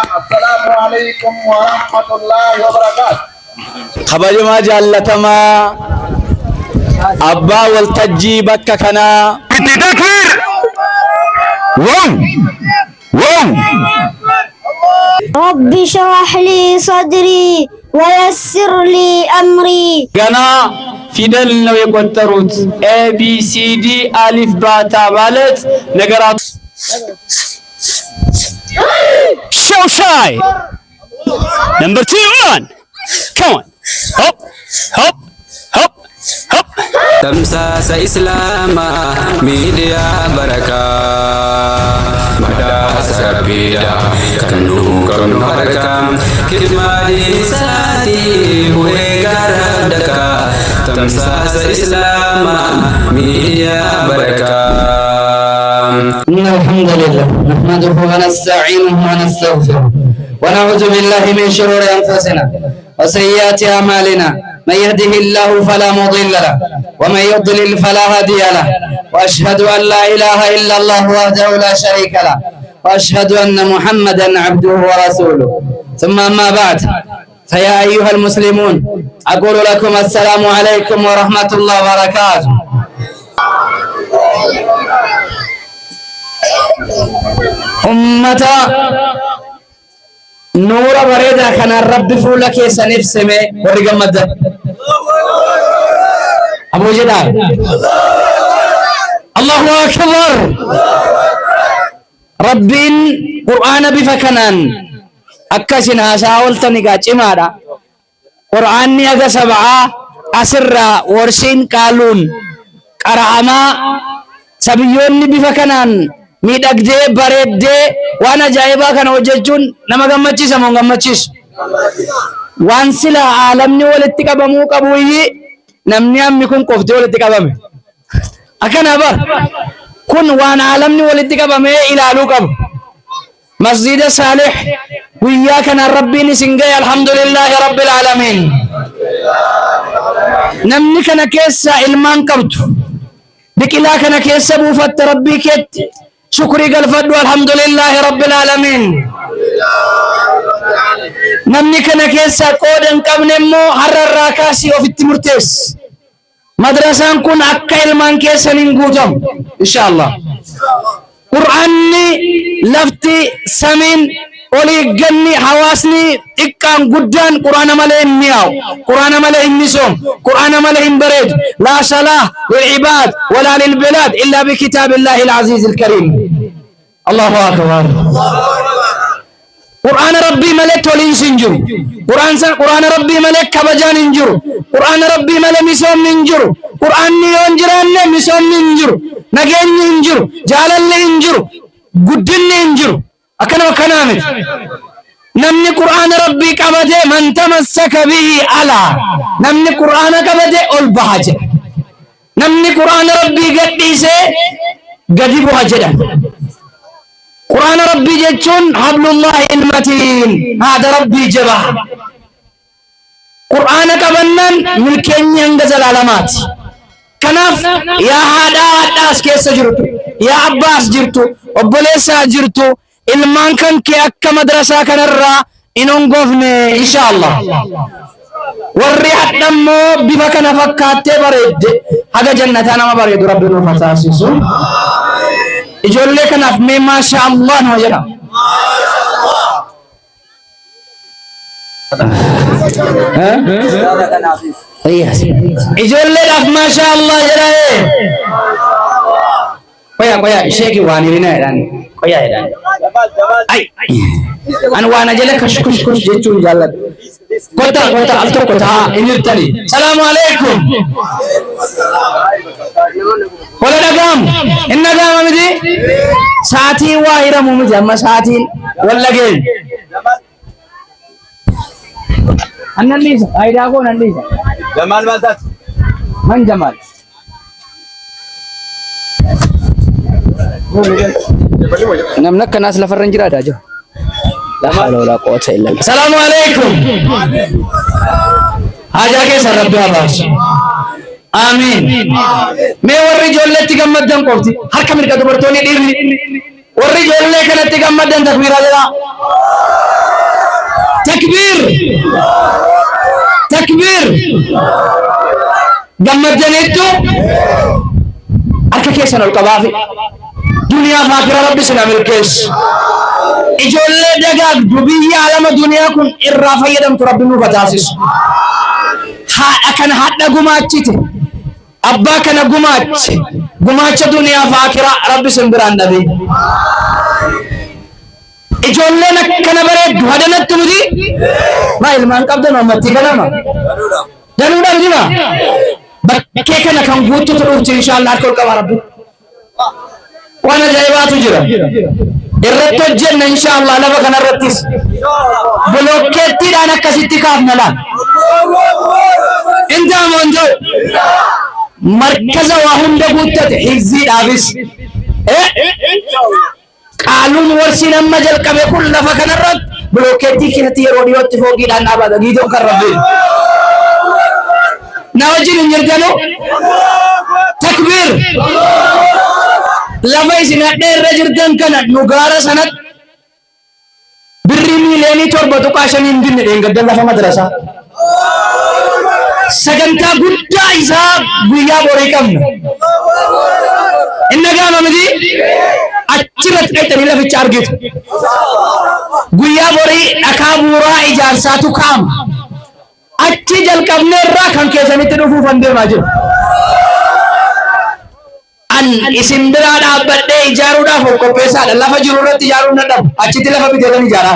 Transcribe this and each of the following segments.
السلام عليكم ورحمة الله وبركاته. خبر ما جالتما أبا والتجي بككنا تكبير واو واو. رب اشرح لي صدري ويسر لي أمري. ገና ፊደል ነው የቆጠሩት ABCD አሊፍ ባታ ማለት ነገራት show shy number 2 on come on hop hop hop hop. تمساس إسلام ميديا بركة مدى سربيدا كنو كنو حركة كتمالي ساتي ويقاردك تمساس إسلام ميديا بركة. إن الحمد لله نحمده ونستعينه ونستغفره ونعوذ بالله من شرور أنفسنا وسيئات أعمالنا. من يهده الله فلا مضل له ومن يضلل فلا هادي له وأشهد أن لا إله إلا الله وحده لا شريك له وأشهد أن محمدا عبده ورسوله. ثم أما بعد فيا أيها المسلمون أقول لكم السلام عليكم ورحمة الله وبركاته. أمة نور بريدة كان الرب فولك يسنف سمي ورقم مدى أبو جدال الله أكبر. رب قرآن بفكنان أكسن هاساولت نقاش ماذا قرآن نيغا سبعة أسرى ورسين قالون قرآما سبيون بفكنان miidhagdee bareeddee waan ajaa'ibaa kana hojjechuun nama gammachiisa moo gammachiisu? Waan sila aalamni walitti qabamuu qabu namni hammi kun qoftee walitti qabame akkana bar kun waan aalamni walitti qabamee ilaaluu qabu. Masjida Saalih guyyaa kana rabbiin isin gahe alhamdulillahi rabbil aalamiin. Namni kana keessa ilmaan qabdu biqilaa kana keessa buufatte rabbii keetti شكري قال فدو الحمد لله رب العالمين. نمني كنا كيسا قودن قبل مو حرر راكاسي وفي التمرتس مدرسة كن أكيل من كيسا ننقوتم إن شاء الله. قرآني لفتي سمين ولي جني حواسني إكام قدان قرآن ملئن مياو قرآن ملئن نسوم قرآن ملئن بريد لا صلاة للعباد ولا للبلاد إلا بكتاب الله العزيز الكريم. الله أكبر. قرآن ربي ملك ولين سنجر قرآن ربي ملك كبجان انجر قرآن ربي ملك مسوم انجر قرآن نيون جران مسوم انجر نجين انجر جالل انجر قدن انجر أكنا وكنامت. نمني قرآن ربي كبده من تمسك به على نمني قرآن كبده البهجة نمني قرآن ربي قديسه قدي بهجة. قرآن ربي جتون حبل الله المتين هذا ربي جبه. قرآن كبنن ملكين ينجز العلامات كناف يا هذا أسكيس جرتو يا عباس جرتو وبليسا جرتو ilmaan kan kee akka madrasaa kanarraa inon gofne inshallah. Warri hadhammoo bifa kana fakkaattee bareedde haga jannataa nama bareedu rabbi nuuf taasisu. Ijoollee kanaaf mee maasha Allah nama jedha. Ijoolleedhaaf maasha Allah jedha. Qoya sheeki waan hirina jedhan qoya jedhan. Ay an waan jala kush jechuun jaalladhu. Kota al tokko taa inirtani. Salaamu alaikum. Wala dhagaam inna gaama miti saatiin waa hiramu miti amma saatiin walla geen. Annan dhiisa faayidaa koo nan dhiisa. Jamal Maltat. Man Jamal. namni akkanaas lafarra hin jiraata jiru. La hawla wala quwwata illa billah. Salaamu alaykum. Hajaa keessa rabbi habaasu. Amiin. Mee warri ijoolleetti gammaddan qofti harka mirga dubartoonni dhiirri warri ijoollee kanatti gammaddan takbiira jedhaa. تكبير تكبير قمت جنيتو أركا كيسان القبافي دنيا فاكرة ربي سنعمل كيس إجولة دقاق دبية على دنيا كن إرافة يدم تربي مفتاسس أكن حتى قماتشته أبا كان قماتش دنيا فاكرة ربي سنبران نبي إجولة كان بريد هذا نتمدي ما إلمان قبضنا أمتي كلامه جنودا بجما بكيك أنا كم قوتو تروح إن شاء الله أكل كوارب وانا جايبات جرا الرتو الجنة إن شاء الله لما كان الرتيس بلوكيتي أنا كسيتي كافنا لا انت منجو مركز وهم دقوتة حزي دابس قالون ورسين مجل كبه كل فكان الرد بلوكيتي كنتي روديو تفوقي لان أبدا جيدو كربين نواجين نرجانو تكبير لما يسنا دير رجردن كان نغارة سنة بريمي ليني تربطو كاشن يمدين ندين لفا مدرسة سجنتا قد إذا بيا بوريكمنا إنك أنا مدي أتشرت أيتني لفي تشارجت بيا بوري أكابورا إجارساتو كام أتشجل كابنر راكان كيساني تنفو فندر ماجر أن اسم دراد أبدا إجارو دا فوق بيسا لفا جرورت إجارو ندم أتشتي لفا بيتلن إجارة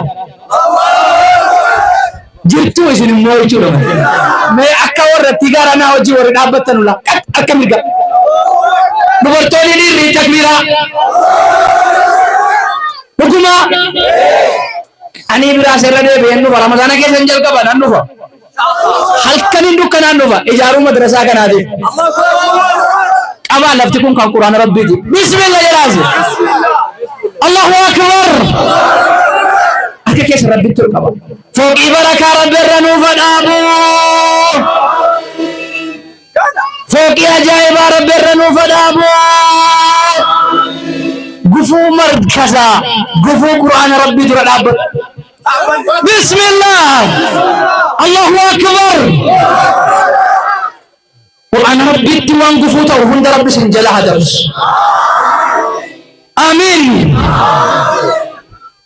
جرتو اسم موي چورو मैं akka warra tigara na hojii warra dhaabbatan ula akka miga dubartoonni dhiirri takbira dhuguma ani biraa sirra deebi'een dhufa ramadaana keessan jalqaba nan dhufa halkaniin dukkanaan dhufa ijaaruu madrasaa kanaatiif qabaa lafti kun kan quraana rabbiiti bismillah jedhaasi allahu akbar akka keessa rabbitti ol qaba fooqii barakaa rabbi irra nuuf dhaabu فوقي أجايب رب الرنوف دابو قفو مركزا قفو قرآن ربي در الأب بسم الله الله أكبر قرآن ربي توان قفو توهن ربي سنجلها درس آمين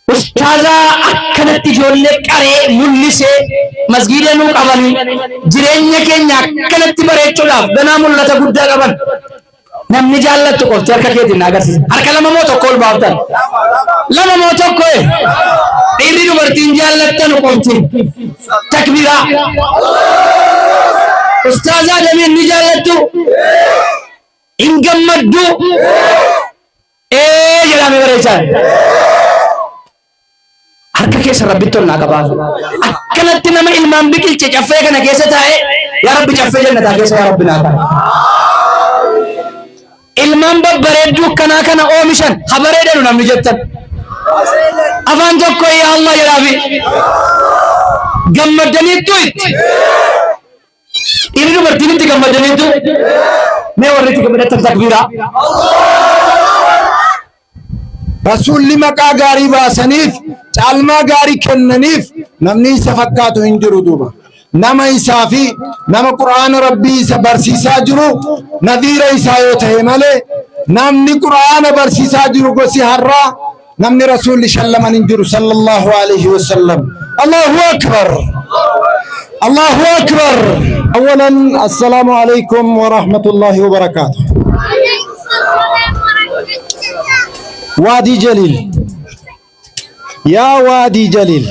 أستاذا أكنت جولة كاري ملسة مسجد نوك أباني جرينيا كينيا أكنت بريد شلاف دنا ملة تقول أبان نمني جالة تقول تركا كيدي ناقص أركا لما موتو كول بافتن لما موتو كوي إيري نمرتين جالة تنقل تكبيرا أستاذا دمين نجالة إنكم مدو إيه جلامي بريشان harka keessa rabbitti ol naa qabaasu akkanatti nama ilmaan biqilche caffee kana keessa taa'e yaa rabbi caffee jannataa keessa yaa rabbi naa taa'e ilmaan babbareedduu kanaa kana oomishan habareedhanu namni jettan afaan tokko yaa Allah jedhaafi gammadaniittu itti inni dubartiin itti gammadaniittu mee warri itti gammadatan takbiira رسول مكا غاري باسنيف چالما غاري كننيف نمني سفقاتو هنجرو دوبا نما إسافي نما قرآن ربي برسيسا جرو نذير إسايو تهمالي نمني قرآن برسيسا جرو قسي هرّا نمني رسول شلما ننجرو صلى الله عليه وسلم الله أكبر الله أكبر أولا السلام عليكم ورحمة الله وبركاته وادي جليل يا وادي جليل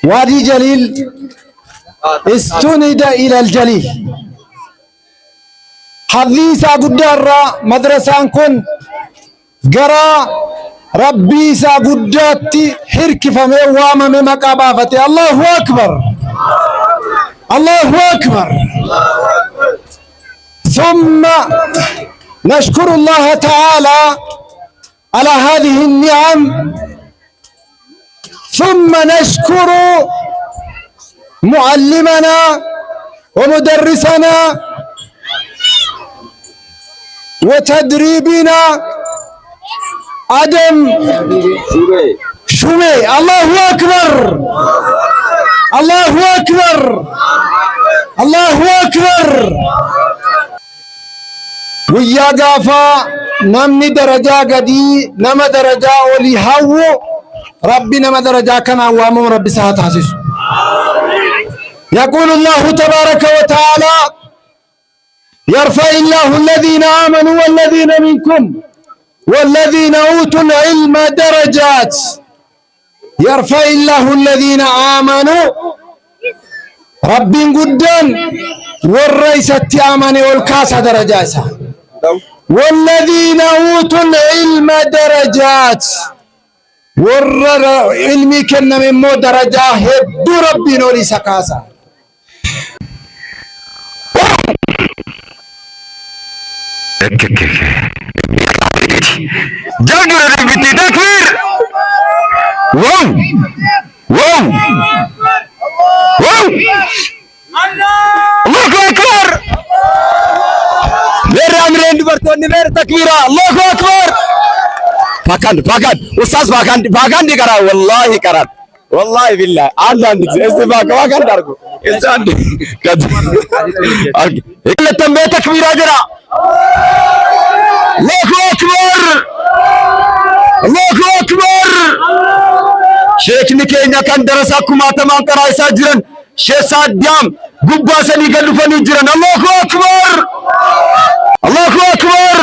وادي جليل استند إلى الجليل حديث قدر مدرسة كن قرا ربي سا قدرتي حرك فمي وامم مقابافتي الله أكبر الله أكبر ثم نشكر الله تعالى على هذه النعم ثم نشكر معلمنا ومدرسنا وتدريبنا عدم شومي الله أكبر الله أكبر الله أكبر ويا قافا نمني درجة قدي نما درجة ولي هو ربي نما درجة كان وامم ربي ساعة حسيس يقول الله تبارك وتعالى يرفع الله الذين آمنوا والذين منكم والذين أوتوا العلم درجات يرفع الله الذين آمنوا رب قدان والرئيس التامن والكاس درجات والذين أوتوا العلم درجات علمي كنا من مو درجة هدو ربي نوري سكاسا جاكر ربي تكبير واو واو واو الله أكبر غير أمرين برتوني غير تكبيرا الله أكبر فاكان أستاذ فاكان دي كرا والله كرا والله بالله عندك استفاق فاكان داركو إنسان كذا إكلا تنبيه تكبيرا جرا الله أكبر الله أكبر شيخ نكينا كان درساكم ما تمام كرا ساجرن شيخ ساديام قباسني قالوا فني جرن الله أكبر الله أكبر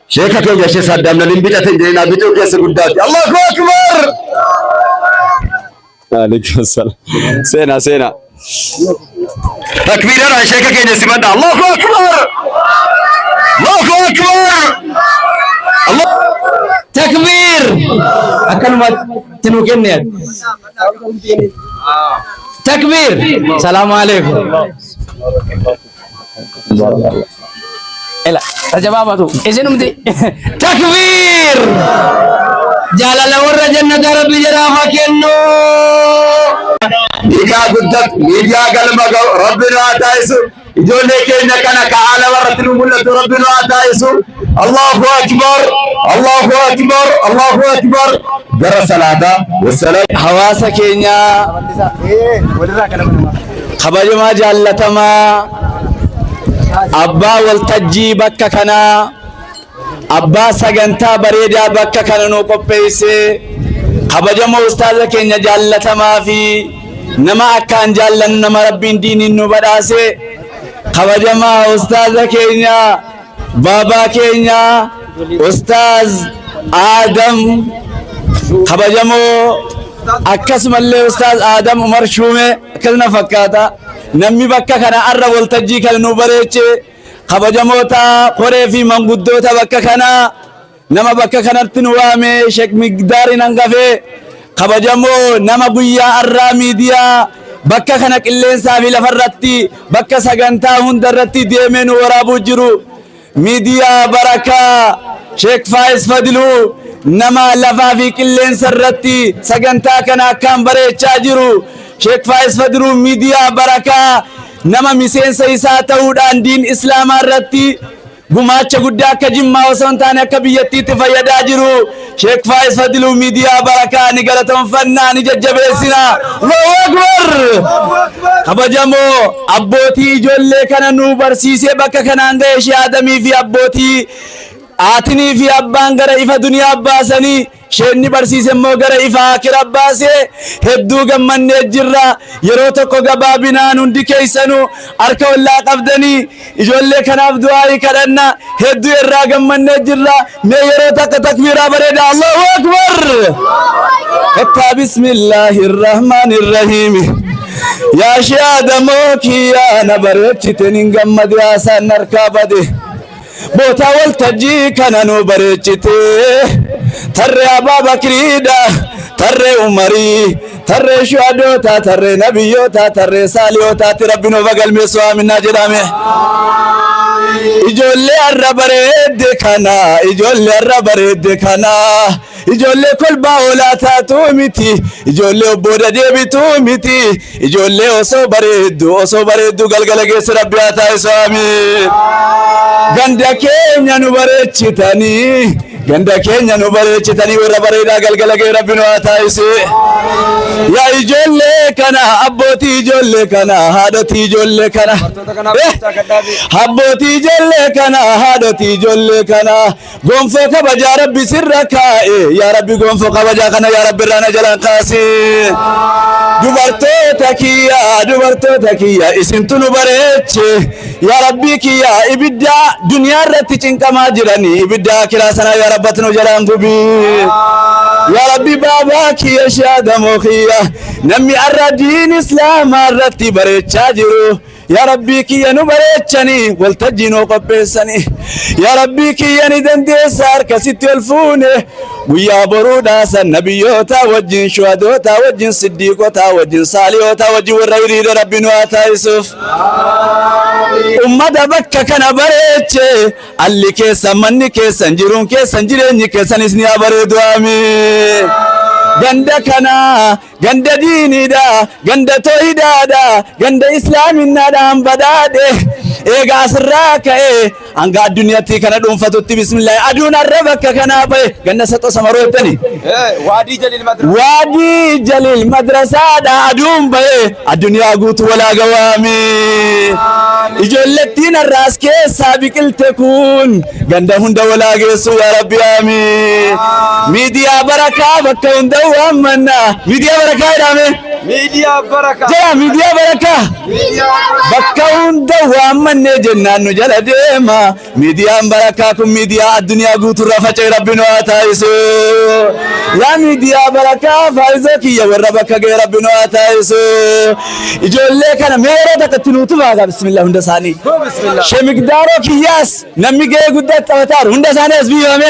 شيخ كيف شيخ ساديام نلين بيتا تنجينا بيتو كيس قداتي الله أكبر عليكم السلام سينا تكبير أنا شيخ كيف سمعنا الله أكبر الله أكبر الله تكبير أكن ما تنوكني تكبير السلام عليكم إلا رجبا باتو إذن مدي تكبير جلال ورا جنة ربي جرافة كنو ميديا قدك ميديا قلما ربنا عتايسو يجولي كينا كان كعالة ورتنو ملة ربنا عتايسو الله أكبر الله أكبر الله أكبر جرى صلاة والسلام حواسا كينيا خبر ما جالتما أبا والتجي بكا كنا أبا سجنتا بريدا بكا كنا نوكو بيسي خبر ما أستاذ كينيا جالتما في نما أكان جالن نما ربين دين النبراسي خبر ما أستاذ كينيا بابا كينيا أستاذ آدم خبجمو أكسم الله أستاذ آدم عمر شومه كلنا فكاتا نمي بكا كان أرى والتجي كان نوبريتش خبجمو تا قري في منقدو تا بكا كان نما بكا كان تنوامي شك مقدار ننقفي خبجمو نما بيا أرى ميديا بكا كان كلين سافي لفرتي بكا سغنتا هندرتي ديمين ورابو جرو ميديا بركة شيخ فايز فضلو نما لفا في كلين سرتي سغنتا كنا كان بريچا جرو شيخ فايز فضلو ميديا بركة نما مسين سيسا تودان دين اسلام رتي gumacha guddaa akka jimmaa osoo hin taane akka biyyattiitti fayyadaa jiru Sheek Faayiz Fadiluu miidiyaa barakaa ni galateeffannaa ni jajjabeessina. Allahu Akbar. Kabajamoo abbootii ijoollee kana nu barsiisee bakka kanaan ga'e Sheek Adamii fi abbootii aatinii fi abbaan gara ifa duniyaa baasanii sheenni barsiise immoo gara ifa akira baasee hedduu gammannee jirra. Yeroo tokko gabaabinaan hundi keessanu harka wallaa qabdanii ijoollee kanaaf du'aa kadhanna hedduu irraa gammannee jirra. Mee yeroo takka takbiiraa bareeda Allahu Akbar. Hatta bismillahir rahmanir rahim. Yaa Sheek Adamoo kiyyaa na bareechite nin gammade haasaan harkaa bade. Boota waltajjii kana nu bareechite tarree Abaabakriidha tarree Umarii tarree Shuhadoota tarree Nabiyyoota tarree Saalihootatti Rabbi nu galmeessu aaminaa jedhame. Ijoollee har'a bareedde kana ijoollee har'a bareedde kana ijoollee kolbaa oolaa taatu miti ijoollee obbooda deebitu miti ijoollee osoo bareeddu galgala keessa Rabbi haa taasisu amiin. Ganda keenya nu bareechitanii ganda keenya nu bareechitanii warra bareedaa galgala gee rabbi nu haa taasise. Yaa ijoollee kana abbootii ijoollee kana haadhotii ijoollee kana abbootii ijoollee kana haadhotii ijoollee kana gonfoo kabajaa rabbi sirra kaa'e yaa rabbi gonfoo kabajaa kana yaa rabbi irraa na jalaan kaasi. Dubartoota kiyya isintu nu bareeche yaa rabbi kiyya ibidda duniyaa irratti cinqamaa jiranii ibidda akiraa sana yaa rabbatti nu jalaan gubii. Ya Rabbi baba kiyya shaadamoo kiyya namni arra diin islaamaa irratti bareechaa jiru ya Rabbi kiyya nu bareechanii waltajjii nuu qopheessanii ya Rabbi kiyya ni dandeessa harkasitti ol fuune guyyaa boruudhaa san nabiyyoota wajjin shuhadoota wajjin siddiiqota wajjin saalihoota wajjin warra hiriira rabbi nu haa taasisuuf. Ummata bakka kana bareeche alli keessan manni keessan jiruun keessan jireenyi keessanis ni haa bareedu amiin. Ganda kana ganda diinidha ganda toohidaadha ganda islaaminaadhaan badhaadhe eega asirraa ka'e hanga addunyaatti kana dhuunfatutti bismillah aduun har'a bakka kanaa bahe ganda saxoo samaroo jettani waadii jalil madrasaadha aduun bahe addunyaa guutuu walaa gawaami. Ijoollettiin har'aas keessaa biqilte kun ganda hunda walaa geessu yaa rabbi amiin. Miidiyaa barakaa bakka hunda waammanna miidiyaa barakaa jedhame miidiyaa barakaa bakka hunda waammanne jennaan nu jala deema miidiyaan barakaa kun miidiyaa addunyaa guuturra faca'e rabbi nu haa taasisu. Yaa miidiyaa barakaa faayizoo kiyya warra bakka ga'e rabbi nu haa taasisu. Ijoollee kana meeroo takkatti nuutu baaga bismillah hunda isaanii shemigdaaroo kiyyaas namni ga'ee guddaa taphataaru hunda isaanii as biifame.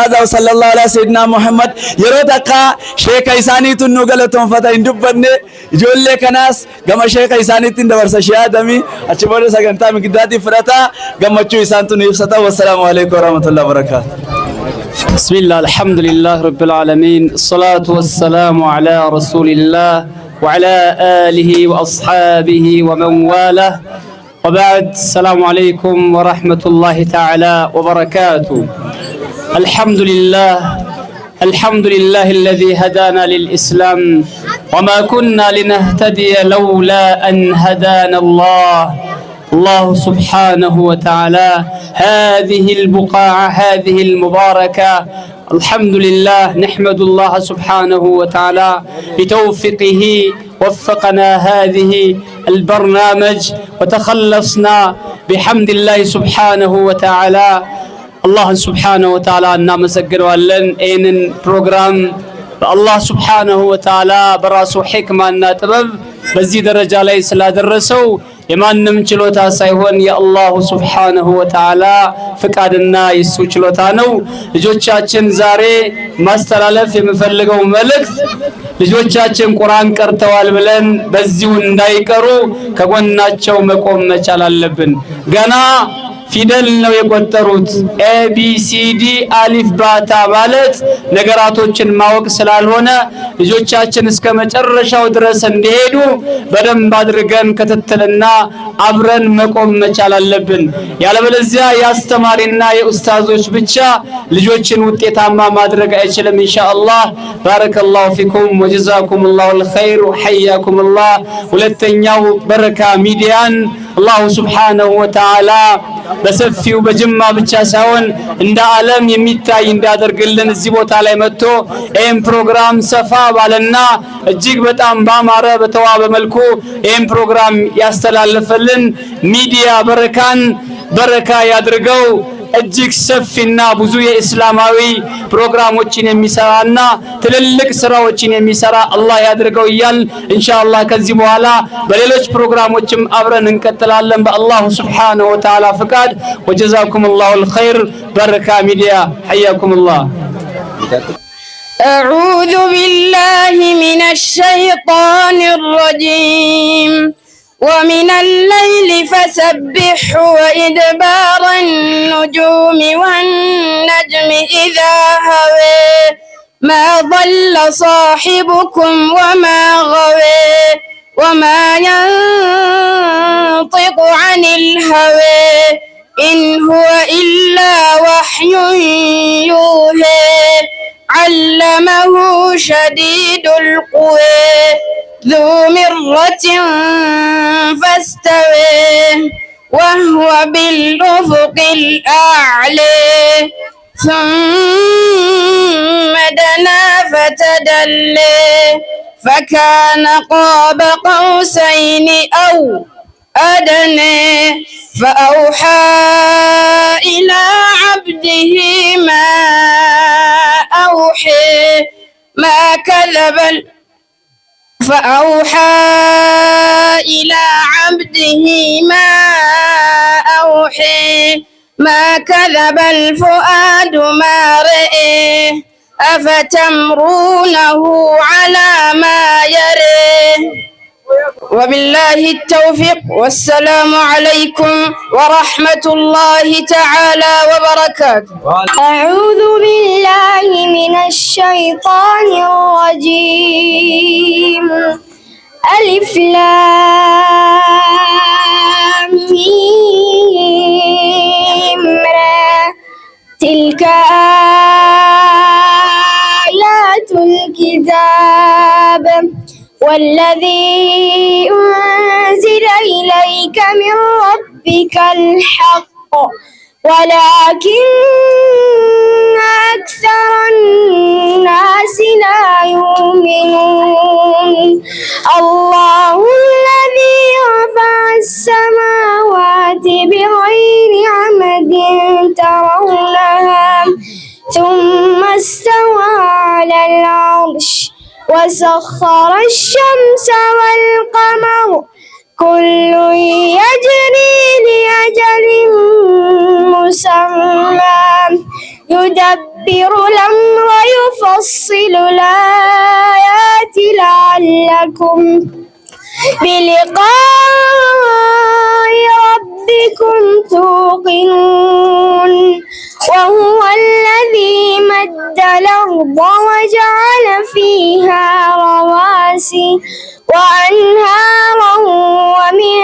هذا وصلى الله على سيدنا محمد يروتك شيخ إساني تنو غلطون فتا اندبني جول لك ناس كما شيخ إساني تندور سشيادمي أشبار سكنتا مقداتي فرتا كما تشو إسان تنو يفستا والسلام عليكم ورحمة الله وبركاته. بسم الله الحمد لله رب العالمين الصلاة والسلام على رسول الله وعلى آله وأصحابه ومن والاه وبعد السلام عليكم ورحمة الله تعالى وبركاته. الحمد لله الذي هدانا للإسلام وما كنا لنهتدي لولا أن هدانا الله سبحانه وتعالى هذه البقاع هذه المباركة الحمد لله نحمد الله سبحانه وتعالى بتوفيقه وفقنا هذه البرنامج وتخلصنا بحمد الله سبحانه وتعالى. الله سبحانه وتعالى أننا مسجلوا إن بروجرام الله سبحانه وتعالى براسو حكمة أن تبب بزي درجة ليس لا درسوا يمان چلوتا سايهون يا الله سبحانه وتعالى فقادنا يسو چلوتا نو ልጆቻችን ዛሬ ማስተላለፍ የምፈልገው መልእክት ልጆቻችን ቁርአን ቀርተዋል ብለን በዚሁ እንዳይቀሩ ከጎናቸው መቆም መቻል አለብን። ገና ፊደል ነው የቆጠሩት ኤቢሲዲ አሊፍ ባታ ማለት ነገራቶችን ማወቅ ስላልሆነ ልጆቻችን እስከ መጨረሻው ድረስ እንዲሄዱ በደንብ አድርገን ክትትልና አብረን መቆም መቻል አለብን። ያለበለዚያ የአስተማሪና የኡስታዞች ብቻ ልጆችን ውጤታማ ማድረግ አይችልም። ኢንሻአላህ ባረከላሁ ፊኩም ወጀዛኩሙላሁ الخير ወሐያኩሙላህ። ሁለተኛው በረካ ሚዲያን አላሁ ሱብሓነሁ ወተዓላ በሰፊው በጅማ ብቻ ሳይሆን እንደ ዓለም የሚታይ እንዳደርግልን እዚህ ቦታ ላይ መጥቶ ይህን ፕሮግራም ሰፋ ባለና እጅግ በጣም ባማረ በተዋበ መልኩ ይህን ፕሮግራም ያስተላለፈልን ሚዲያ በረካን በረካ ያድርገው። እጅግ ሰፊና ብዙ የእስላማዊ ፕሮግራሞችን የሚሰራና ትልልቅ ስራዎችን የሚሰራ አላህ ያድርገው እያል ኢንሻአላህ ከዚህ በኋላ በሌሎች ፕሮግራሞችም አብረን እንቀጥላለን በአላሁ ሱብሓነሁ ወተዓላ ፍቃድ። ወጀዛኩሙላሁ الخير በረካ ሚዲያ حياكمullah። أعوذ بالله من الشيطان الرجيم ومن الليل فسبحه وإدبار النجوم والنجم إذا هوى ما ضل صاحبكم وما غوى وما ينطق عن الهوى إن هو إلا وحي يوحى علمه شديد القوى ذو مرة فاستوى وهو بالأفق الأعلى ثم دنا فتدلى فكان قاب قوسين أو أدنى فأوحى إلى عبده ما أوحى ما كذب فأوحى إلى عبده ما أوحى ما كذب الفؤاد ما رئه أفتمرونه على ما يريه وبالله التوفيق والسلام عليكم ورحمة الله تعالى وبركاته. أعوذ بالله من الشيطان الرجيم. ألف لام ميم را تلك آيات الكتاب والذي أنزل إليك من ربك الحق ولكن أكثر الناس لا يؤمنون. الله الذي رفع السماوات بغير عمد ترونها ثم استوى على العرش وسخر الشمس والقمر كل يجري لأجل مسمى يدبر الأمر يفصل الآيات لعلكم بلقاء ربكم توقنون. وهو الذي مد الأرض وجعل فيها رواسي وأنهارا ومن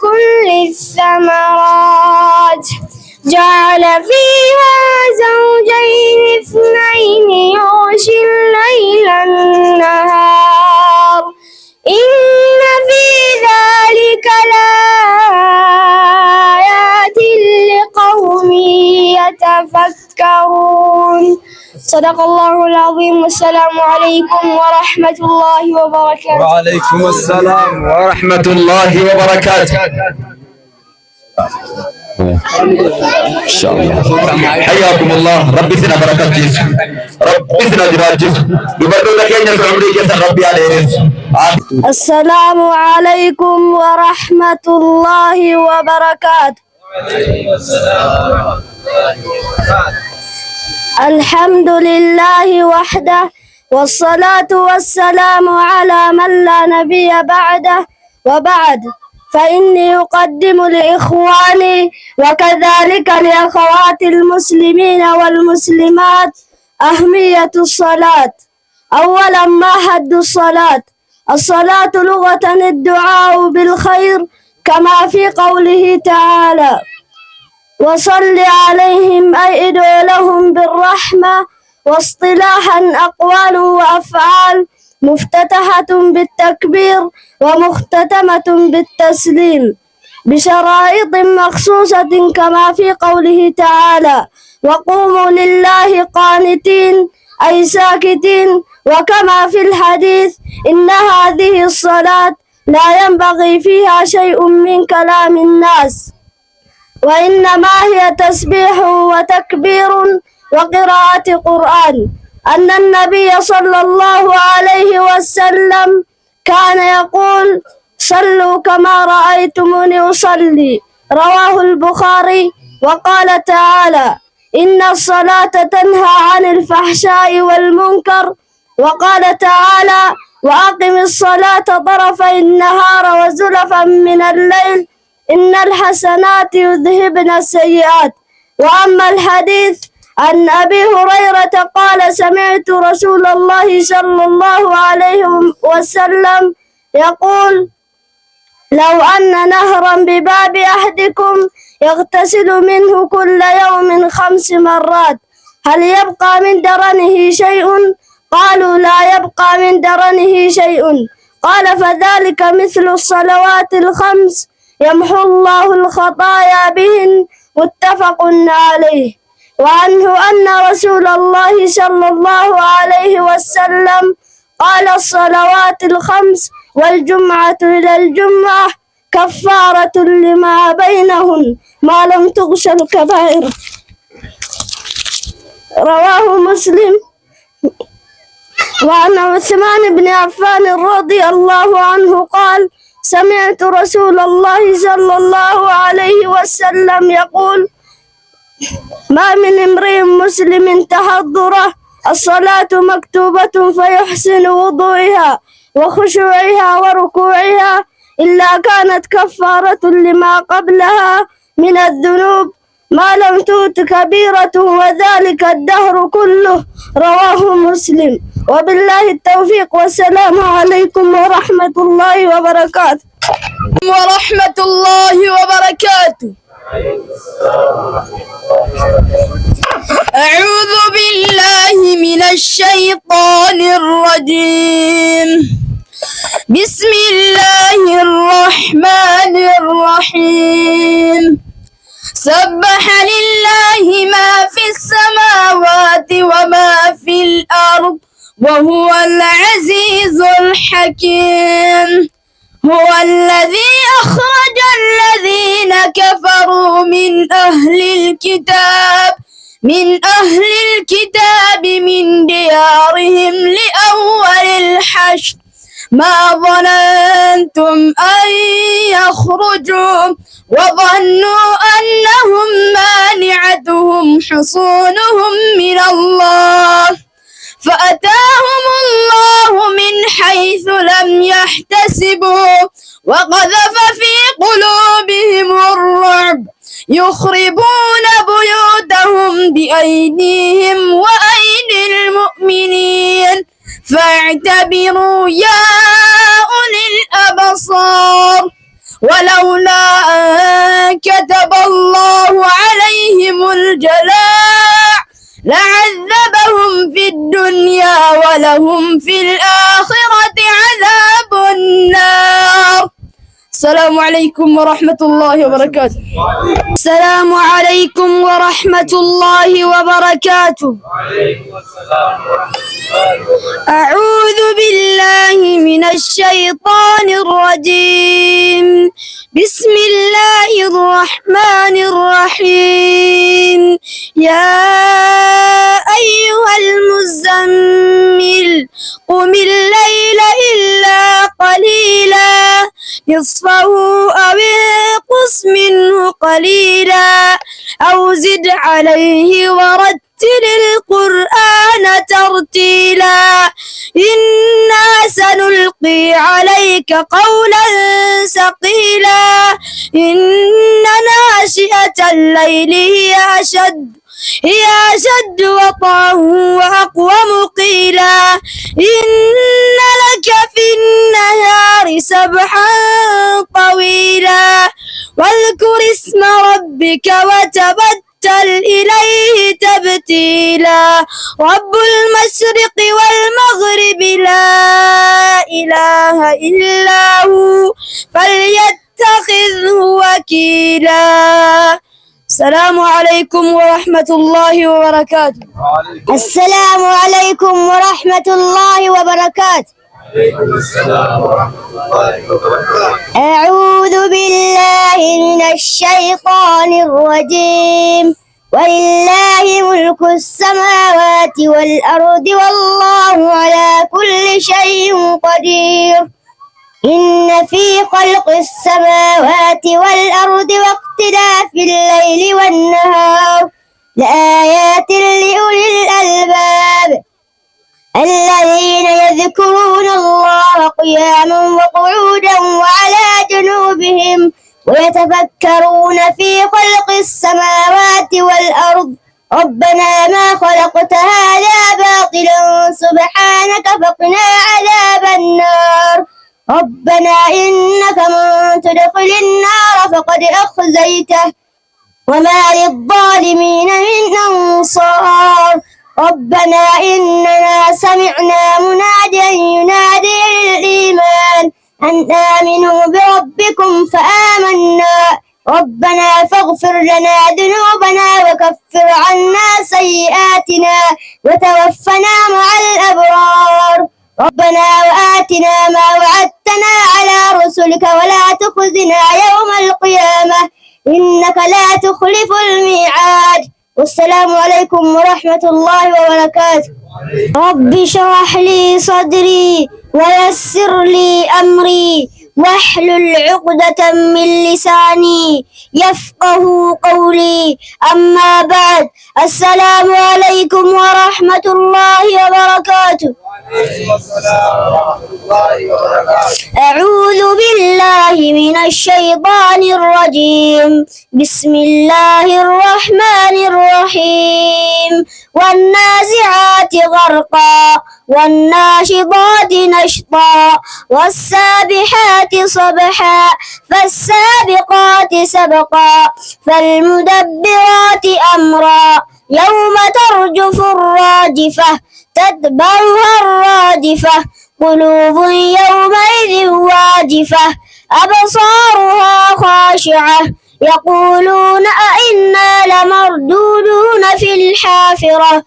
كل الثمرات جعل فيها زوجين اثنين يغشي الليل النهار إن في ذلك لآيات لقوم يتفكرون. صدق الله العظيم. والسلام عليكم ورحمة الله وبركاته. وعليكم السلام ورحمة الله وبركاته. إن شاء الله حياكم الله. ربي سنا بركة جيس ربي سنا جرات جيس يبردو لك يا عمري جيس ربي عليه. السلام عليكم ورحمة الله وبركاته. الحمد لله وحده والصلاة والسلام على من لا نبي بعده وبعد فإني أقدم لإخواني وكذلك لأخوات المسلمين والمسلمات أهمية الصلاة. أولا ما حد الصلاة؟ الصلاة لغة الدعاء بالخير كما في قوله تعالى وصل عليهم أي ادعو لهم بالرحمة. واصطلاحا أقوال وأفعال مفتتحة بالتكبير ومختتمة بالتسليم بشرائط مخصوصة كما في قوله تعالى وقوموا لله قانتين أي ساكتين. وكما في الحديث إن هذه الصلاة لا ينبغي فيها شيء من كلام الناس وإنما هي تسبيح وتكبير وقراءة قرآن. أن النبي صلى الله عليه وسلم كان يقول صلوا كما رأيتموني أصلي رواه البخاري. وقال تعالى إن الصلاة تنهى عن الفحشاء والمنكر. وقال تعالى وأقم الصلاة طرفي النهار وزلفا من الليل إن الحسنات يذهبن السيئات. وأما الحديث عن أبي هريرة قال سمعت رسول الله صلى الله عليه وسلم يقول لو أن نهرا بباب أحدكم يغتسل منه كل يوم 5 مرات، هل يبقى من درنه شيء؟ قالوا لا يبقى من درنه شيء. قال فذلك مثل الصلوات ال5 يمحو الله الخطايا بهن، متفق عليه. وعنه أن رسول الله صلى الله عليه وسلم قال الصلوات ال5 والجمعة إلى الجمعة كفارة لما بينهن ما لم تغش الكبائر. رواه مسلم. وعن عثمان بن عفان رضي الله عنه قال سمعت رسول الله صلى الله عليه وسلم يقول ما من امرئ مسلم تحضره الصلاة مكتوبة فيحسن وضوئها وخشوعها وركوعها إلا كانت كفارة لما قبلها من الذنوب ما لم تؤت كبيرة وذلك الدهر كله. رواه مسلم. وبالله التوفيق والسلام عليكم ورحمة الله وبركاته. ورحمة الله وبركاته. أعوذ بالله من الشيطان الرجيم. بسم الله الرحمن الرحيم. سبح لله ما في السماوات وما في الأرض وهو العزيز الحكيم. هو الذي أخرج الذين كفروا من أهل الكتاب من ديارهم لأول الحشر ما ظننتم أن يخرجوا وظنوا أنهم مانعتهم حصونهم من الله فأتاهم الله من حيث لم يحتسبوا وقذف في قلوبهم الرعب يخربون بيوتهم بأيديهم وأيدي المؤمنين فاعتبروا يا أولي الأبصار. ولولا أن كتب الله عليهم الجلاء لعذبهم في الدنيا ولهم في الآخرة عذاب النار. السلام عليكم ورحمة الله وبركاته. السلام عليكم ورحمة الله وبركاته. أعوذ بالله من الشيطان الرجيم. بسم الله الرحمن الرحيم. يا أيها المزمل قم الليل إلا قليلا نصفه أو انقص منه قليلا أو زد عليه ورتل القرآن ترتيلا إنا سنلقي عليك قولا ثقيلا إن ناشئة الليل هي أشد وطئا وأقوم قيلا إن لك في النهار سبحا طويلا واذكر اسم ربك وتبتل إليه تبتيلا رب المشرق والمغرب لا إله إلا هو فليتخذه وكيلا. السلام عليكم ورحمة الله وبركاته. السلام عليكم ورحمة الله وبركاته. أعوذ بالله من الشيطان الرجيم. ولله ملك السماوات والأرض والله على كل شيء قدير. إن في خلق السماوات والأرض واختلاف الليل والنهار لآيات لأولي الألباب الذين يذكرون الله قياما وقعودا وعلى جنوبهم ويتفكرون في خلق السماوات والأرض ربنا ما خلقت هذا باطلا سبحانك فقنا عذاب النار ربنا إنك من تدخل النار فقد أخزيته وما للظالمين من أنصار ربنا إننا سمعنا مناديا ينادي للإيمان أن آمنوا بربكم فآمنا ربنا فاغفر لنا ذنوبنا وكفر عنا سيئاتنا وتوفنا مع الأبرار ربنا وآتنا ما وعدتنا على رسلك ولا تخزنا يوم القيامة إنك لا تخلف الميعاد والسلام عليكم ورحمة الله وبركاته. رب اشرح لي صدري ويسر لي أمري واحلل عقدة من لساني يفقه قولي أما بعد السلام عليكم ورحمة الله وبركاته. أعوذ بالله من الشيطان الرجيم بسم الله الرحمن الرحيم والنازعات غرقا والناشطات نشطا والسابحات صبحا فالسابقات سبقا فالمدبرات أمرا يوم ترجف الراجفة تتبعها الرادفة قلوب يومئذ واجفة أبصارها خاشعة يقولون أئنا لمردودون في الحافرة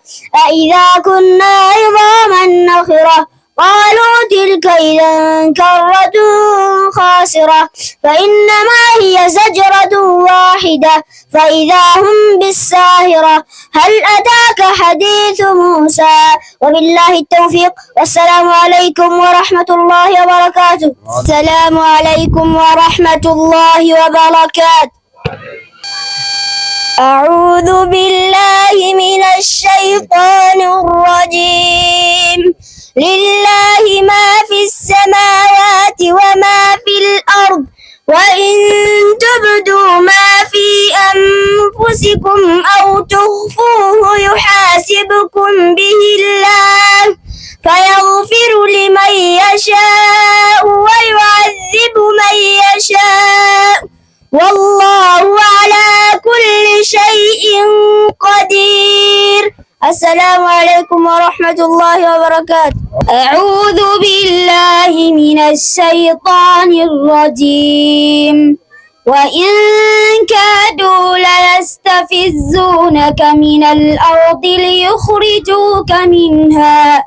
أئذا كنا عظاما نخرة قالوا تلك إذا كرة خاسرة فإنما هي زجرة واحدة فإذا هم بالساهرة هل أتاك حديث موسى وبالله التوفيق والسلام عليكم ورحمة الله وبركاته. السلام عليكم ورحمة الله وبركاته. أعوذ بالله من الشيطان الرجيم لله ما في السماوات وما في الأرض وإن تبدوا ما في أنفسكم أو تخفوه يحاسبكم به الله فيغفر لمن يشاء ويعذب من يشاء والله على كل شيء قدير. السلام عليكم ورحمة الله وبركاته. أعوذ بالله من الشيطان الرجيم وإن كادوا ليستفزونك من الأرض ليخرجوك منها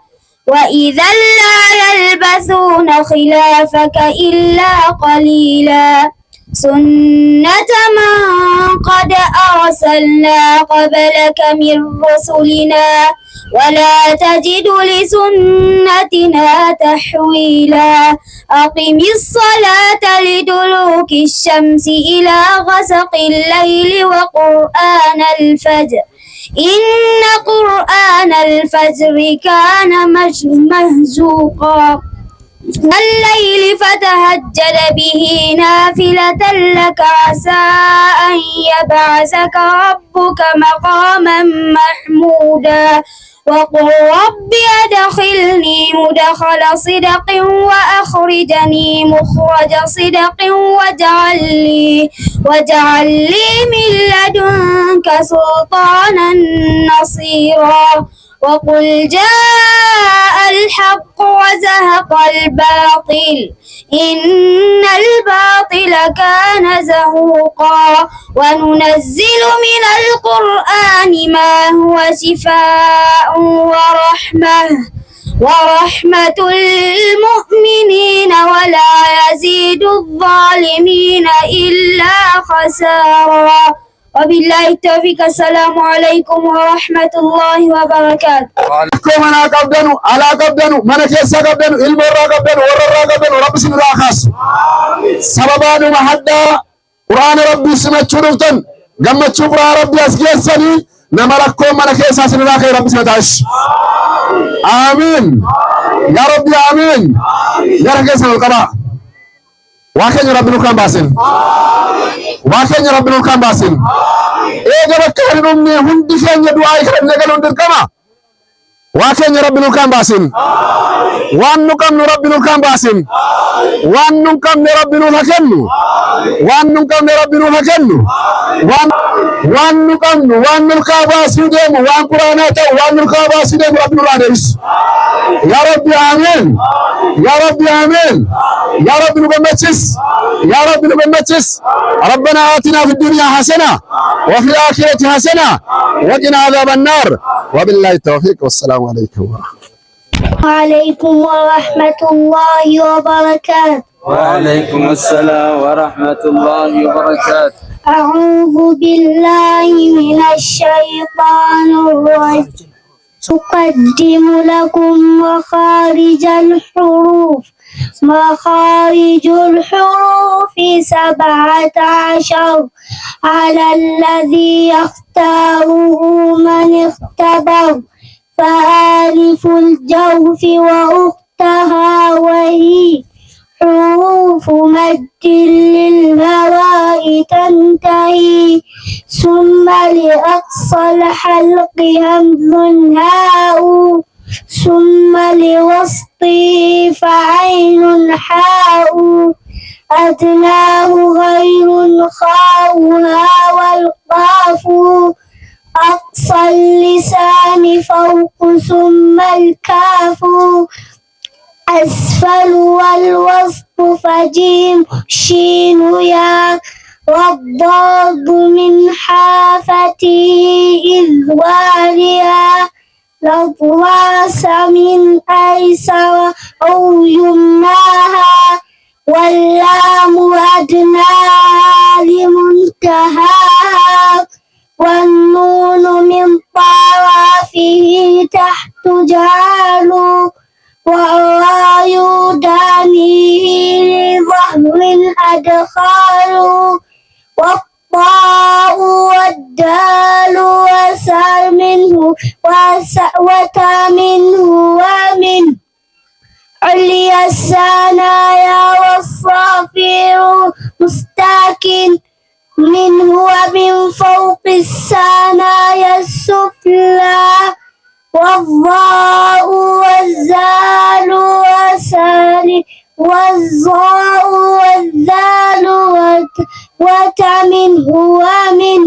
وإذا لا يلبثون خلافك إلا قليلا سنة من قد أرسلنا قبلك من رسلنا ولا تجد لسنتنا تحويلا أقم الصلاة لدلوك الشمس إلى غسق الليل وقرآن الفجر إن قرآن الفجر كان مهجوقا الليل فتهجد به نافلة لك عسى أن يبعثك ربك مقاما محمودا وقل رب أدخلني مدخل صدق وأخرجني مخرج صدق واجعل لي من لدنك سلطانا نصيرا وقل جاء الحق وزهق الباطل إن الباطل كان زهوقا وننزل من القرآن ما هو شفاء ورحمة للمؤمنين ولا يزيد الظالمين إلا خسارا وبالله التوفيق. السلام عليكم ورحمة الله وبركاته. عليكم أنا قبلنا على قبلنا من كيسا قبلنا علم الرا قبلنا ورا قبلنا رب سن راخص سببان محدا قرآن ربي سمع شروطن جمع شبرا ربي أسجسني نمركم من كيسا سن راخي رب سن تعش آمين يا ربي آمين يا رجال القضاء واكن ربنا كان باسن واكن ربنا كان باسن إيه جب كانوا من هندي كان يدعى يخرج نقلون دركما واكن ربنا كان باسن وانكم ربنا كان باسن وانكم ربنا هكنو وانكم ربنا هكنو وان وان نقم وان القابا سيدم وان قرانات وان القابا سيدم رب العالمين يا رب آمين يا رب آمين يا رب نقمتس يا رب نقمتس ربنا آتنا في الدنيا حسنة وفي الآخرة حسنة وقنا عذاب النار وبالله التوفيق والسلام عليكم ورحمة الله. وعليكم ورحمة الله وبركاته. وعليكم السلام ورحمة الله وبركاته. أعوذ بالله من الشيطان الرجيم. أقدم لكم مخارج الحروف. مخارج الحروف 17 على الذي يختاره من اختبر. فآلف الجوف وأختها وهي حروف مد للهواء تنتهي. ثم لأقصى الحلق همز هاء. ثم لوسطه فعين حاء. أدناه غير خاؤها والقاف. أقصى اللسان فوق ثم الكاف. أسفل والوسط فجيم شين يا. والضاد من حافتي إذ واليا. الأضراس من أيسر أو يمناها. واللام أدناها لمنتهاها. والنون من طرفه تحت جعل. والراء دانيه لظهر أدخال. والطاء والدال وسع منه وتا منه ومن. عليا الثنايا والصافر مستاكن منه ومن فوق الثنايا السفلى. والضاء والزال وسال والظاء والذال وتمنه ومن.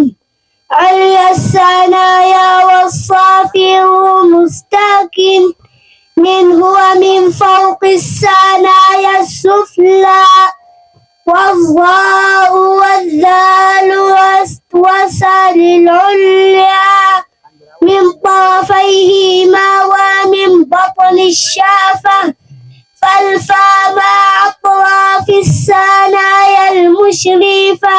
عليا الثنايا والصافر مستاكن منه ومن فوق الثنايا السفلى. والظاء والذال وسال العليا من طرفيهما ومن بطن الشافة. فالفاء مع أطراف الثنايا المشرفة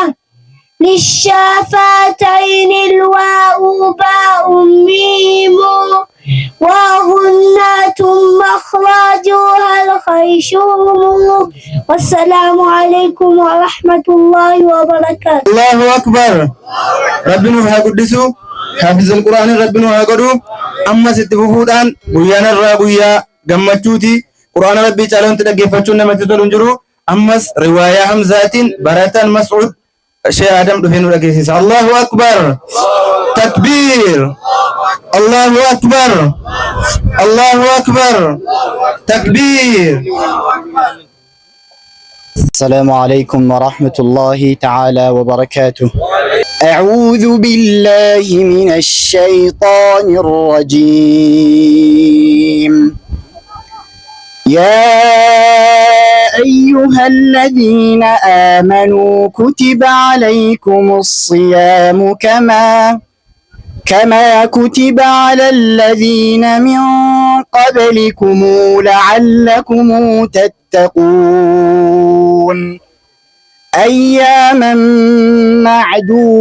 للشافتين. الواو باء ميم وغنة مخرجها الخيشوم. والسلام عليكم ورحمة الله وبركاته. الله أكبر. ربنا هاقدسو حافظ القرآن ربنا هاقدو. أما ستفوفودان بيانا الرابويا قمتشوتي قرآن ربي تعالون تدقيفتشون نمتتلون جرو. أمس رواية حمزات براتان مسعود شيء آدم دفنو لقيسيس. الله أكبر. تكبير. الله أكبر. الله أكبر. تكبير. السلام عليكم ورحمة الله تعالى وبركاته. أعوذ بالله من الشيطان الرجيم. يا أيها الذين آمنوا كتب عليكم الصيام كما كتب على الذين من قبلكم لعلكم تتقون. أياما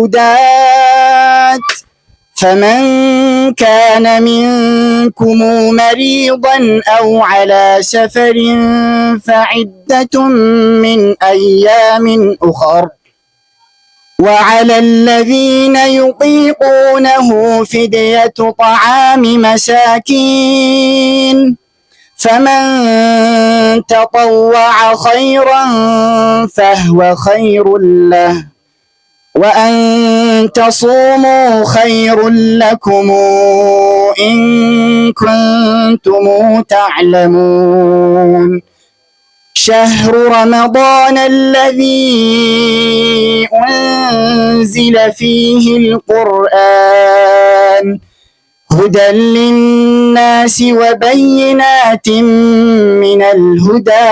معدودات. فمن كان منكم مريضا أو على سفر فعدة من أيام أخر. وعلى الذين يطيقونه فدية طعام مساكين. فمن تطوع خيرا فهو خير له. وأن تصوموا خير لكم إن كنتم تعلمون. شهر رمضان الذي أنزل فيه القرآن هدى للناس وبينات من الهدى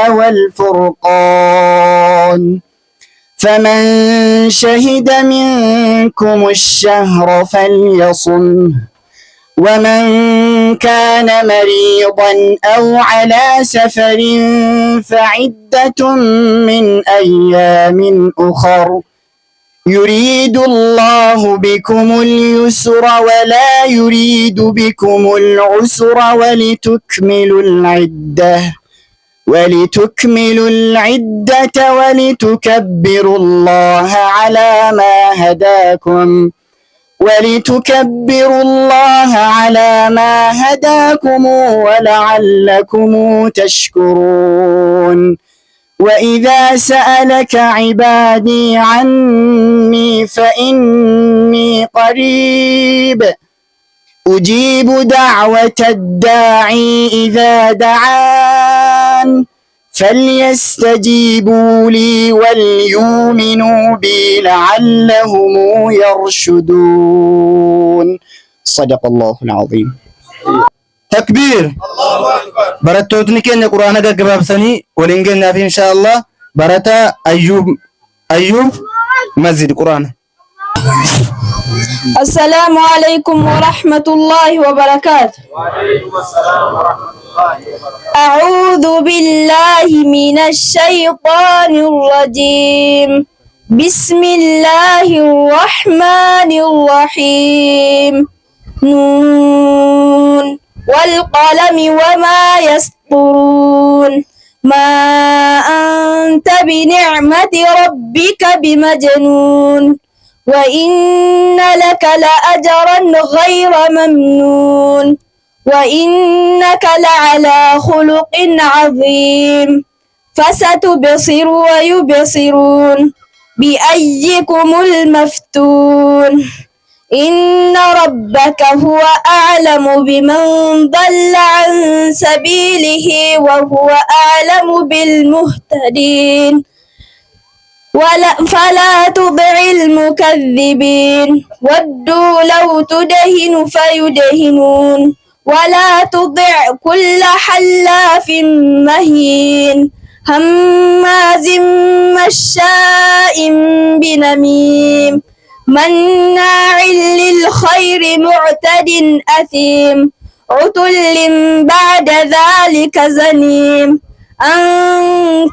والفرقان فمن شهد منكم الشهر فليصمه ومن كان مريضا أو على سفر فعدة من أيام أخر يريد الله بكم اليسر ولا يريد بكم العسر ولتكملوا العدة ولتكبروا الله على ما هداكم ولعلكم تشكرون وإذا سألك عبادي عني فإني قريب أجيب دعوة الداعي إذا دعان فليستجيبوا لي وليؤمنوا بي لعلهم يرشدون صدق الله العظيم. تكبير. برتوتني كن القرآن قباب سني ولنجنا في إن شاء الله برتا أيوب مسجد القرآن. السلام عليكم ورحمة الله وبركاته. وعليكم السلام ورحمة الله وبركاته. أعوذ بالله من الشيطان الرجيم. بسم الله الرحمن الرحيم. نون والقلم وما يسطرون ما أنت بنعمة ربك بمجنون وإن لك لأجرا غير ممنون وإنك لعلى خلق عظيم فستبصر ويبصرون بأيكم المفتون إن ربك هو أعلم بمن ضل عن سبيله وهو أعلم بالمهتدين فلا تطع المكذبين ودوا لو تدهن فيدهنون ولا تطع كل حلاف مهين هماز مشاء بنميم مناع للخير معتد أثيم عتل بعد ذلك زنيم أن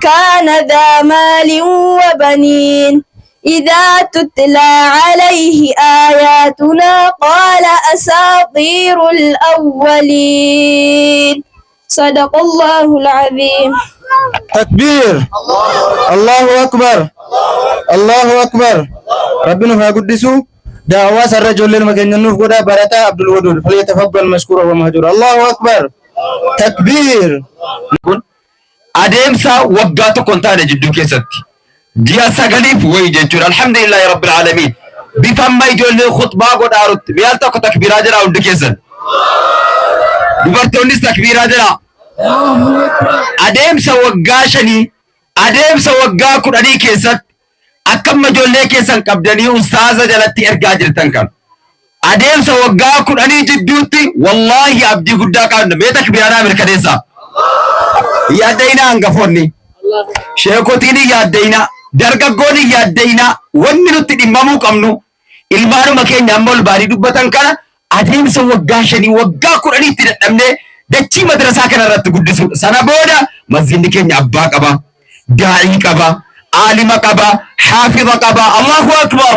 كان ذا مال وبنين إذا تتلى عليه آياتنا قال أساطير الأولين صدق الله العظيم. تكبير. الله أكبر. الله أكبر. ربنا فاقدسو دعوة الرجل للمكان قدا برتا عبد الودود فليتفضل مشكورا ومهجورا. الله أكبر. تكبير. adeemsa waggaa tokkoon taane jidduu keessatti ji'a sagaliif wayi jechuudha. Alhamdulillahi rabbil aalamiin. Bifa amma ijoollee khutbaa godhaarutti mi'aal tokko takbiiraa jira hundi keessan. Dubartoonnis takbiiraa jira. Adeemsa waggaa shanii, adeemsa waggaa kudhanii keessatti akkam ijoollee keessan qabdanii ustaaza jalatti ergaa jirtan kan. Adeemsa waggaa kudhanii jidduutti wallahi abdii guddaa qabna. Mee takbiiraa mirkaneessaa. Yaaddeeyna hangafoonni sheekotiin yaaddeeyna dargaggoonni yaaddeeyna wanni nutti dhimmamuu qabnu ilmaanuma keenya amma ol baanii dubbatan kana adeemsa waggaa shanii waggaa kudhanii itti dadhabnee dachii madrasaa kana irratti guddisu sana booda masjidni keenya abbaa qaba daa'ii qaba aalima qaba haafiza qaba. Allahu akbar.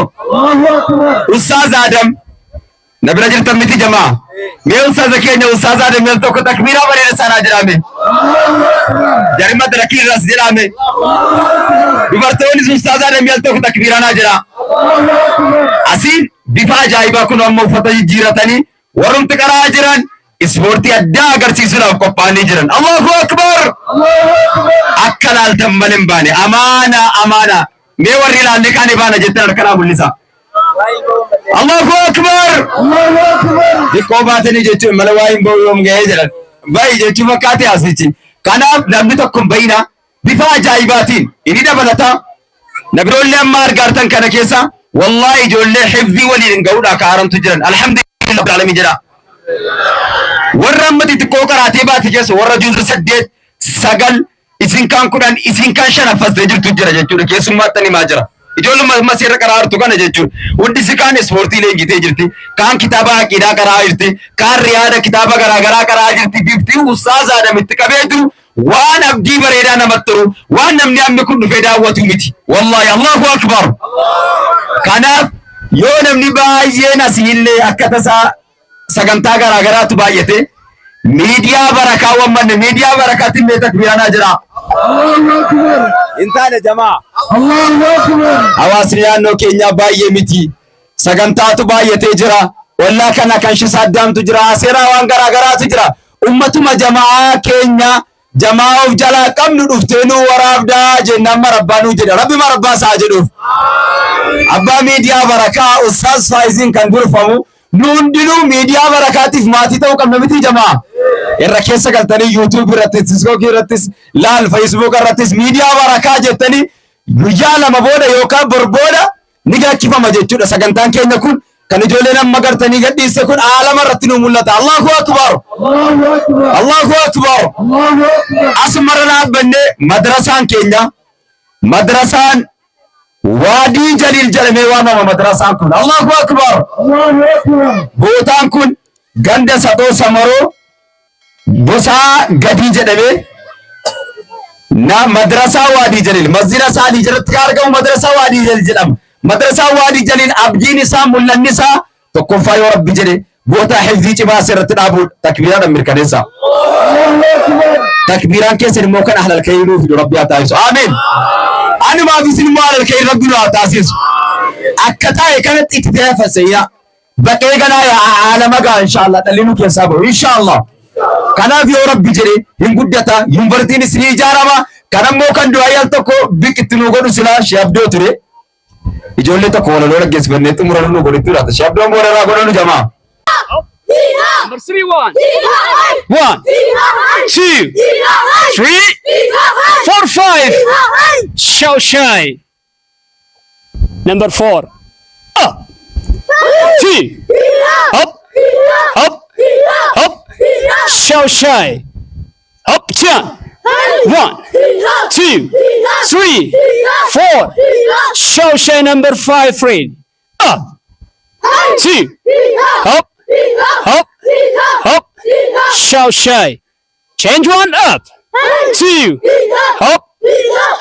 Ustaaz Adam na bira jirtan miti jamaa mee ustaaza keenya ustaaz Adam meel tokko takbiiraa bareeda sanaa jedhame jarima darakii irras jedhame dubartoonnis ustaaz Adam meel tokko takbiiraa jira. Asiin bifa ajaa'ibaa kun amma uffata jijjiiratanii warrumti qaraa jiran ispoortii addaa agarsiisuudhaaf qophaa'anii jiran. Allahu akbar. Akka laaltan malee hin baane amaana amaana mee warri ilaalle kaane baana jettan harkanaa mul'isa. Allahu akbar. Diqqoo baatanii jechuun mala waa hin bahu yoom ga'ee jedhan bayi jechuun fakkaate asichi. Kanaaf namni tokko hin bayina bifa ajaa'ibaatiin inni dabalata nabiroollee amma argaartan kana keessa wallahi ijoollee hifdii waliin ga'uudha kaaramtu jiran alhamdulillah rabbil alamin jedha warra amma xixiqqoo qaraatee baate keessa warra juuza 8 9 isin kan 10 isin kan 5 fassee jirtu jira jechuudha keessummaatti ni maa jira ijoollee maseera qaraartu kana jechuudha hundi si kaan ispoortii leenjitee jirti kaan kitaaba aqiidaa qaraa jirti kaan riyaada kitaaba garaagaraa qaraa jirti biftii ustaaza adamitti qabee jiru waan abdii bareedaa namatti tolu waan namni amma kun dhufee daawwatu miti wallahi Allahu akbar kanaaf yoo namni baay'een asiillee akka tasaa sagantaa garaagaraatu baay'ate miidiyaa barakaa wammanne miidiyaa barakaatiin mee takbiiraanaa jira Allahu akbar intaane jamaa Allahu akbar hawaasni naannoo keenyaa baay'ee miti sagantaatu baay'atee jira wallaa kana kan shisaaddaamtu jira seeraa waan garaagaraatu jira ummatuma jamaa keenya jamaa of jalaa qabnu dhufteenuu waraabdaa jennaan marabbaanuu jedha rabbi marabbaa isaa jedhuuf abbaa miidiyaa barakaa ustaas Faayiziin kan gurfamu nuundinuu miidiyaa barakaatiif maatii ta'uu qabna miti jamaa irra keessa galtanii YouTube irrattis TikTok irrattis laal Facebook irrattis miidiyaa barakaa jettanii guyyaa lama booda yookaan borbooda ni gaachifama jechuudha sagantaan keenya kun kan ijoolleen amma gartanii gadhiise kun aalama irratti nu mul'ata Allahu akbar Allahu akbar asmara dhaabbanne madrasaan keenya madrasaan waadii jaliil jedhamee waamama madrasaan kun Allahu akbar bootaan kun ganda sadoo samaroo bosaa gadii jedhamee na madrasaa waadii jaliil masjida saadii jalatti argamu madrasaa waadii jaliil jedhama madrasaa waadii jaliil abdiin isaa mul'anni isaa tokkoffaa yoo rabbi jedhe bootaa hifdii cimaa irratti dhaabu takbiiraan mirkaneessa takbiiraan keessan immoo kan ahlal khayruuf rabbi haa taasisu amiin ani maa fi sin maal alkhair rabbi haa taasisu akka taa'e kanatti itti taafasayya baqee ganaa yaa alama gaa inshallah dhalinu keessaa ba'u inshallah kanaaf yoo rabbi jedhe hin guddata yuunivarsiitiin isin ijaarama kanammoo kan du'aayal tokko biqitti nu godhu silaa sheebdoo ture ijoollee tokko wala loola geessifannee xumura nu godhitu laata sheebdoon booda godhanu jamaa Number 3, 1, 2, 3, 4, 5. Show shy. Number 4. Up. 2. Up. Up. Up. Show shy. Up. Jump. 1, 2, 3, 4. Show shy. Number 5. Read. Up. 2. Up. Hop, hop, show shy. Change 1 up. 2, hop,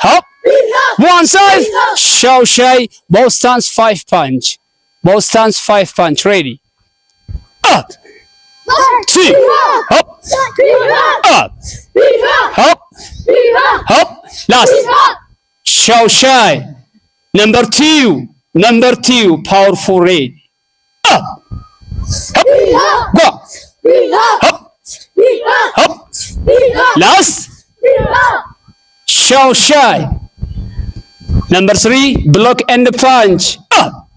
hop. 1 side, show shy. Both stands 5 punch. Both stands 5 punch. Ready. Up. 2, hop, up, hop, hop. Last. Show shy. Number 2, powerful. Ready. Up. Hop, go, hop, hop, last, show shy. Number 3, block and punch. Up.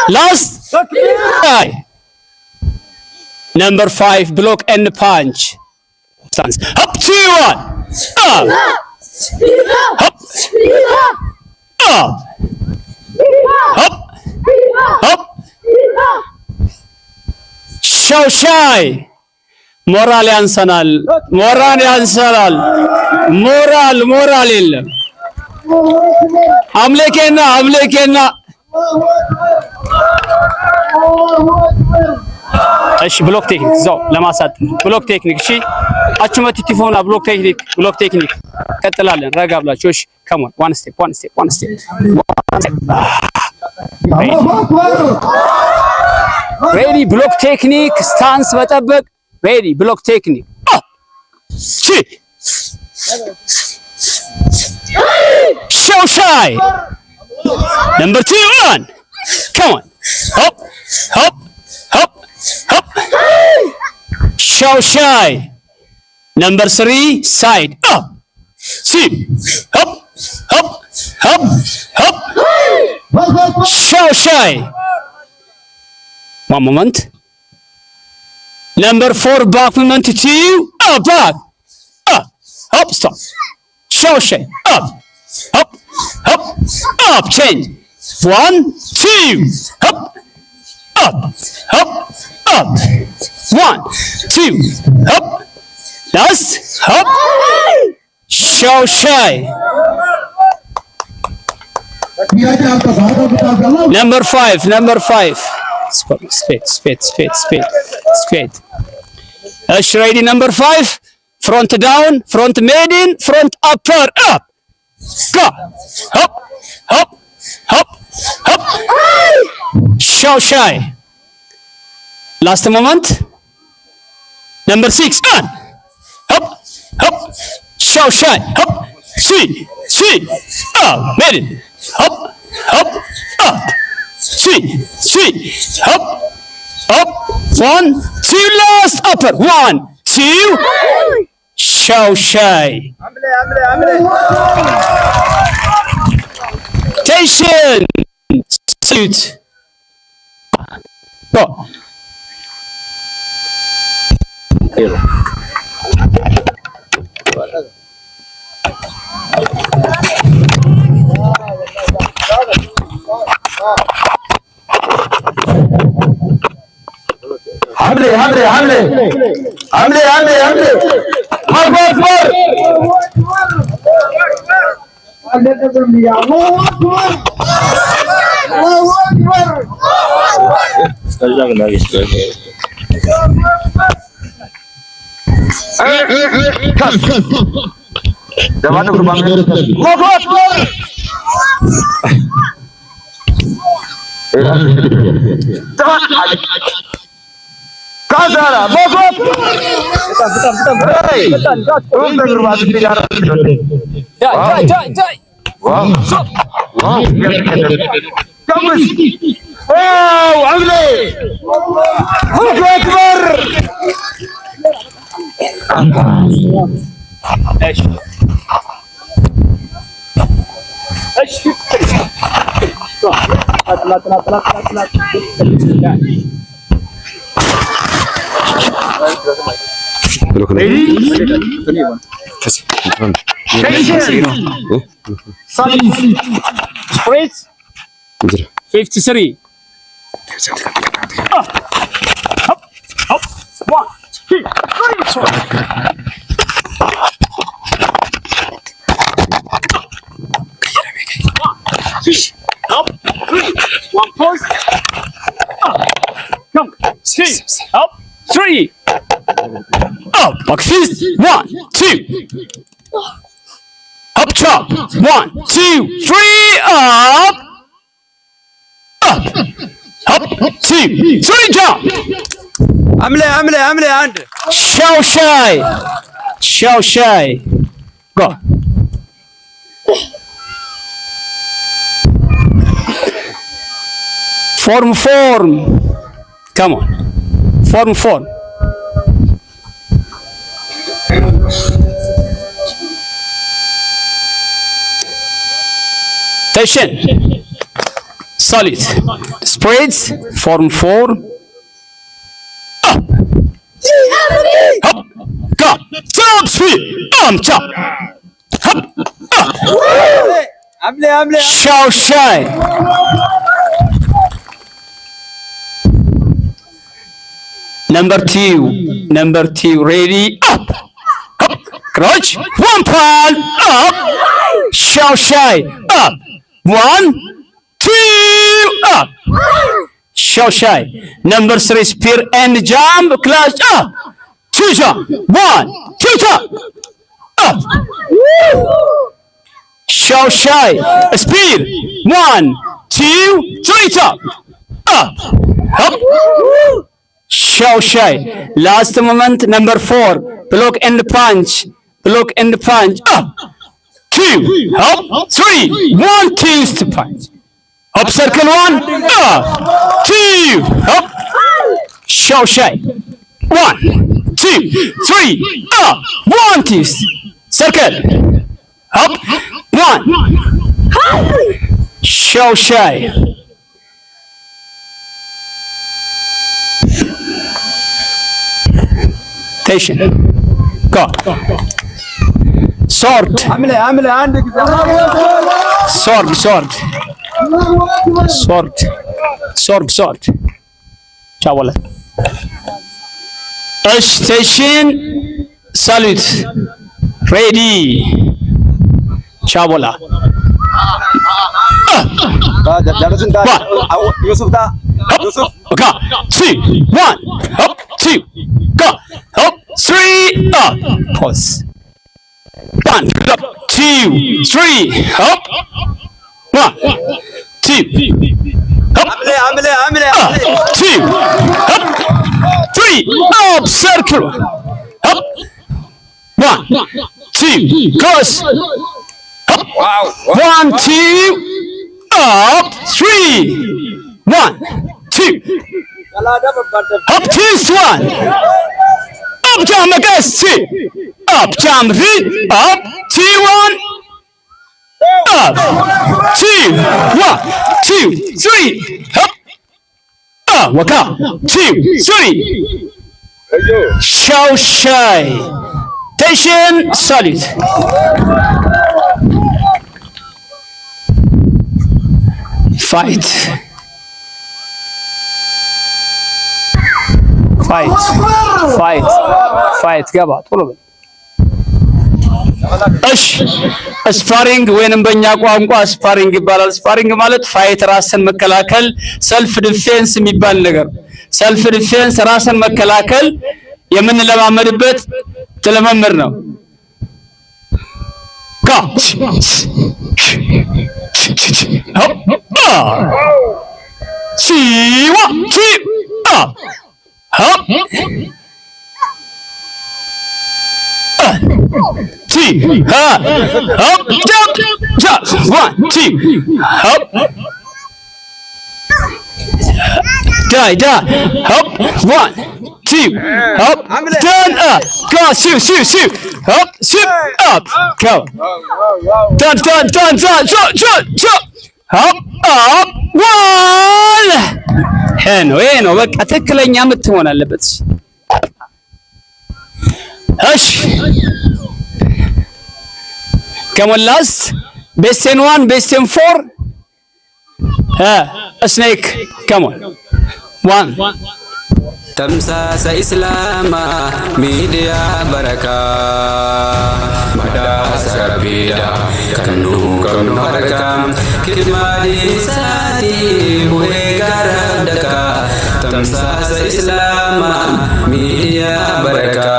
Last, shy. Number 5, block and punch. Stands. Up, 2, 1. Up. Hop. Up. Hop, hop, show shy. Moral yansanaal, moral yansanaal, moral የለም። ሐምሌ ኬና እሺ ብሎክ ቴክኒክ ዛው ለማሳጥ ብሎክ ቴክኒክ እሺ አችመት ቲፎና ብሎክ ቴክኒክ ቀጥላለን ረጋ ብላችሁ እሺ ካሞን ዋን ስቴፕ ሬዲ ብሎክ ቴክኒክ ስታንስ መጠበቅ ሬዲ ብሎክ ቴክኒክ እሺ show shy number 2 on come on hop hop hop hop show shy number 3 side up see hop hop hop hop show shy one moment Number 4, back movement 2. Up, back. Up. Up, stop. Show shape. Up. Up. Up. Up. Change. 1, 2. Up. Up. Up. Up. 1, 2. Up. Last. Up. Show shape. Number 5. Number 5. Speed. Ready, number 5. Front down, front maiden, front upper, up. Go. Hop, hop, hop, hop. Show shy. Last moment. Number 6, on. Hop, hop. Show shy. Hop. See. Up. Maiden. Hop, hop, up. See. Hop, up. 1, 2, last upper. 1, 2. Show shy. Attention. Salute. Go. حملة الله أكبر Kasara, bokop. Wow. Kamus. Wow, Amle. Allahu Akbar. Sprint. 53. Hop, hop. 1, 2, 3. Up, 3. 1 pause. Up. Come. 2. Up. 3. Up. Back fist. 1, 2. Up chop. 1, 2, 3. Up. Up. Up. 2, 3. Jump. عملة عند. Show shy. Go. Form. Come on. Form. Attention. Solid. Spreads. Form 4. Up. Hop. Go. Jump speed. Chop. Hop. Up. عملة. Show shy. Number 2. Ready. Up. Up. Crouch. 1 palm. Up. Show shy. Up. 1, 2. Up. Show shy. Number 3. Spear and jump. Clutch. Up. 2 jump. 1, 2 jump. Up. Show shy. Spear. 1, 2, 3 jump. Up. Up. Show shy. Last moment. Number 4. Block and punch. Up. 2. Up. 3. 1, 2. Step punch. Up. Circle 1. Up. 2. Up. Show shy. 1, 2, 3. Up. 1, 2. Circle. Up. 1. Show shy. Tension. Go. Sword. Sword. Sword. Sword. Sword. Sword. Chawala. Station. Salute. Ready. Chawala. Okay. 3, 1, up, 2, go, up, 3, up, pause. 1, up, 2, 3, up, 1, 2, up, 2, up, 3, up, circle, up, 1, 2, close, up, 1, 2, up, 3, 1, 2, up, twist 1, up, jump against 2, up, jump 3, up, 2, 1, up, 2, 1, 2, 3, up, walk up, 2, 3, show shy, tension, solid. Fight. Fight. Fight. Fight. ገባ ቶሎ በል። እሺ ስፓሪንግ ወይንም በእኛ ቋንቋ ስፓሪንግ ይባላል። ስፓሪንግ ማለት ፋይት ራስን መከላከል፣ ሰልፍ ዲፌንስ የሚባል ነገር። ሰልፍ ዲፌንስ ራስን መከላከል የምንለማመድበት ተለማመድ ነው። ጋ ሲዋ Up, two, up, jump, jump, 1, 2, up, die, up, 1, 2, up, done, go, shoot, up, shoot, up, go, done, jump, up, 1. ይሄ ነው በቃ ትክክለኛ ምት መሆን አለበት። እሺ come on last best in 1 best in 4 snake come on 1 تمساس إسلاما ميديا بركة مدى سربيدا كنو حركة كتمالي ساتي ويقار دكا تمساس إسلاما ميديا بركة